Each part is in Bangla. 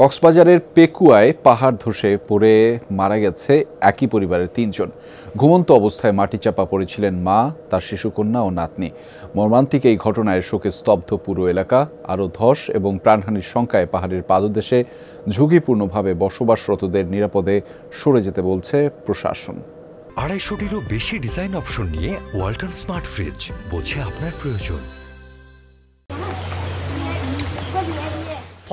কক্সবাজারের পেকুয়ায় পাহাড় ধসে পড়ে মারা গেছে একই পরিবারের ৩ জন। ঘুমন্ত অবস্থায় মাটিচাপা পড়েছিলেন মা, তার শিশুকন্যা ও নাতনি। মর্মান্তিক এই ঘটনায় শোকে স্তব্ধ পুরো এলাকা। আরও ধস এবং প্রাণহানির শঙ্কায় পাহাড়ের পাদদেশে ঝুঁকিপূর্ণভাবে বসবাসরতদের নিরাপদে সরে যেতে বলছে প্রশাসন। ২৫০টিরও বেশি ডিজাইন অপশন নিয়ে ওয়ালটন স্মার্ট ফ্রিজ, বোঝে আপনার প্রয়োজন।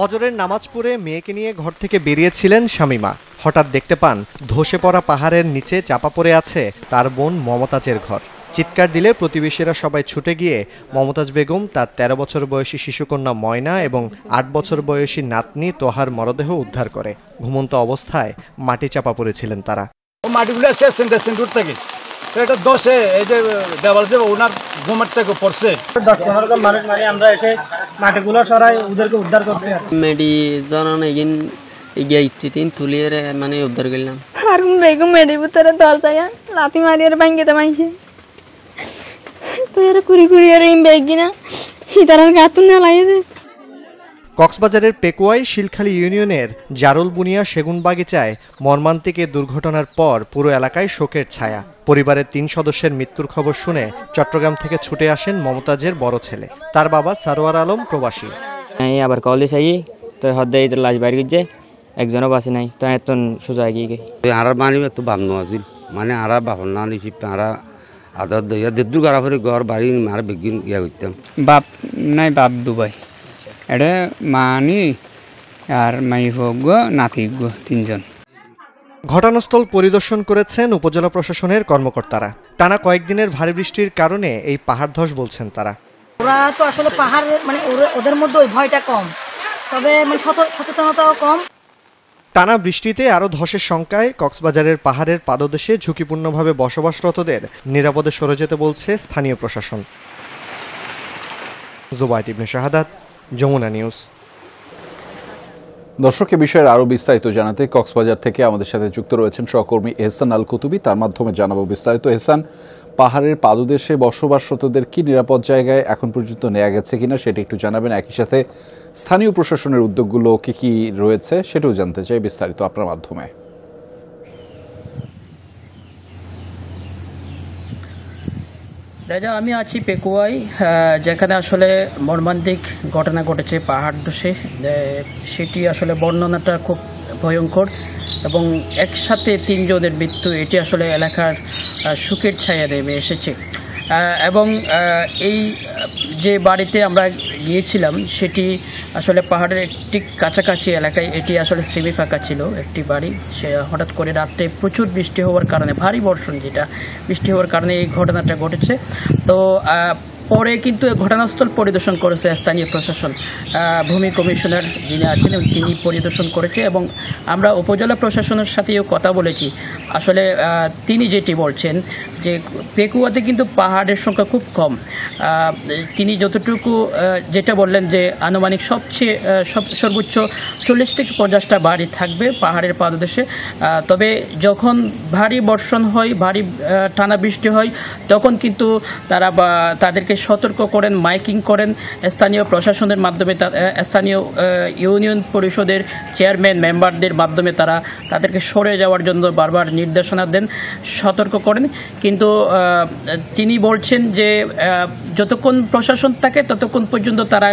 ফজরের নামাজ পড়ে মেয়েকে নিয়ে ঘর থেকে বেরিয়েছিলেন শামীমা। হঠাৎ দেখতে পান ধসে পড়া পাহাড়ের নিচে চাপা পড়ে আছে তার বোন মমতাজের ঘর। চিৎকার দিলে প্রতিবেশীরা সবাই ছুটে গিয়ে মমতাজ বেগম, তার ১৩ বছর বয়সী শিশুকন্যা ময়না এবং ৮ বছর বয়সী নাতনি তোহার মরদেহ উদ্ধার করে। ঘুমন্ত অবস্থায় মাটি চাপা পড়েছিলেন তারা। মাটিগুলো দূর থেকে এটা দশে এই যে দেওয়াল যে ওনার ঘুমের থেকে পড়ছে ১০-১৫ জন মানুষ মানে আমরা এসে মাটিগুলো সরাই ওদেরকে উদ্ধার করছি। মেডি জানান এগিন গেইটিন তুলিয়ে মানে উদ্ধার করলাম। আর বেগম মেডি ভিতরে দরজায় লাথি মারিয়ে ভাঙ্গিতে মাইছে তো এর কুড়ি কুড়ি এর বেগিনা হিতারার গাতুন না লাগে। কক্সবাজারের পেকুয়াই শিলখালী ইউনিয়নের জারুল বুনিয়া সেগুন বাগিচায় মর্মান্তিক দুর্ঘটনার পর পুরো এলাকায় শোকের ছায়া। পরিবারের ৩ সদস্যের মৃত্যুর খবর শুনে চট্টগ্রাম থেকে ছুটে আসেন মমতাজের বড় ছেলে। তার বাবা সারোয়ার আলম প্রবাসী। আবার কল দিছাই তো হদ্দে লাশ বাইর গিয়ে একজনও বাসি নাই তো এত সোজা গিয়ে গে আর মানি একটু বান্ন আছিল মানে আর বাপন না নিছি তারা আদর দইয়া দেদুর গাড়া ফেরে ঘর বাড়ি মার বেগিন ইয়া করতাম। বাপ নাই, বাপ দুবাই এটা মানি আর মাই হোক নাতি গো ৩ জন। ঘটনাস্থল পরিদর্শন করেছেন উপজেলা প্রশাসনের কর্মকর্তারা। টানা কয়েকদিনের ভারী বৃষ্টির কারণে এই পাহাড় ধস বলছেন তারা। ওরা তো আসলে পাহাড় মানে ওদের মধ্যে ওই ভয়টা কম, তবে মানে সচেতনতাও কম। টানা বৃষ্টিতে আরও ধসের শঙ্কায় কক্সবাজারের পাহাড়ের পাদদেশে ঝুঁকিপূর্ণভাবে বসবাসরতদের নিরাপদে সরে যেতে বলছে স্থানীয় প্রশাসন। জুবাইদ ইবনে শাহাদাত, যমুনা নিউজ। দর্শক, এ বিষয়ের আরও বিস্তারিত জানাতে কক্সবাজার থেকে আমাদের সাথে যুক্ত রয়েছেন সহকর্মী এহসান আল কুতুবী। তার মাধ্যমে জানাবো বিস্তারিত। এহসান, পাহাড়ের পাদদেশে বসবাসরতদের কি নিরাপদ জায়গায় এখন পর্যন্ত নেওয়া গেছে কিনা সেটা একটু জানাবেন। একই সাথে স্থানীয় প্রশাসনের উদ্যোগগুলো কি কি রয়েছে সেটাও জানতে চাই বিস্তারিত আপনার মাধ্যমে। রাজা, আমি আছি পেকুয়াই, যেখানে আসলে মর্মান্তিক ঘটনা ঘটেছে পাহাড় ধসে। সেটি আসলে বর্ণনাটা খুব ভয়ঙ্কর এবং একসাথে ৩ জনের মৃত্যু, এটি আসলে এলাকার শোকের ছায়া নেমে এসেছে। এবং এই যে বাড়িতে আমরা গিয়েছিলাম সেটি আসলে পাহাড়ের একটি কাছাকাছি এলাকায়, এটি আসলে সেমি ফাঁকা ছিল একটি বাড়ি। সে হঠাৎ করে রাত্রে প্রচুর বৃষ্টি হওয়ার কারণে, ভারী বর্ষণ যেটা বৃষ্টি হওয়ার কারণে এই ঘটনাটা ঘটেছে। তো পরে কিন্তু ঘটনাস্থল পরিদর্শন করেছে স্থানীয় প্রশাসন, ভূমি কমিশনার যিনি আছেন তিনি পরিদর্শন করেছে এবং আমরা উপজেলা প্রশাসনের সাথেও কথা বলেছি। আসলে তিনি যেটি বলছেন যে পেকুয়াতে কিন্তু পাহাড়ের সংখ্যা খুব কম। তিনি যতটুকু যেটা বললেন যে আনুমানিক সর্বোচ্চ ৪০ থেকে ৫০টা বাড়ি থাকবে পাহাড়ের পাদদেশে। তবে যখন ভারী বর্ষণ হয়, ভারী টানা বৃষ্টি হয়, তখন কিন্তু তারা তাদেরকে সতর্ক করেন, মাইকিং করেন স্থানীয় প্রশাসনের মাধ্যমে, স্থানীয় ইউনিয়ন পরিষদের চেয়ারম্যান মেম্বারদের মাধ্যমে তারা তাদেরকে সরে যাওয়ার জন্য বারবার নির্দেশনা দেন, সতর্ক করেন। কিন্তু তিনি বলছেন যে যতক্ষণ প্রশাসন থাকে ততক্ষণ পর্যন্ত তারা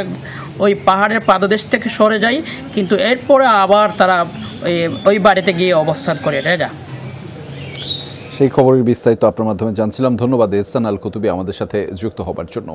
ওই পাহাড়ের পাদদেশ থেকে সরে যায়, কিন্তু এরপরে আবার তারা ওই বাড়িতে গিয়ে অবস্থান করে। রাজা, সেই খবরের বিস্তারিত আপনার মাধ্যমে জানছিলাম। ধন্যবাদ এহসান আল কুতুবী আমাদের সাথে যুক্ত হবার জন্য।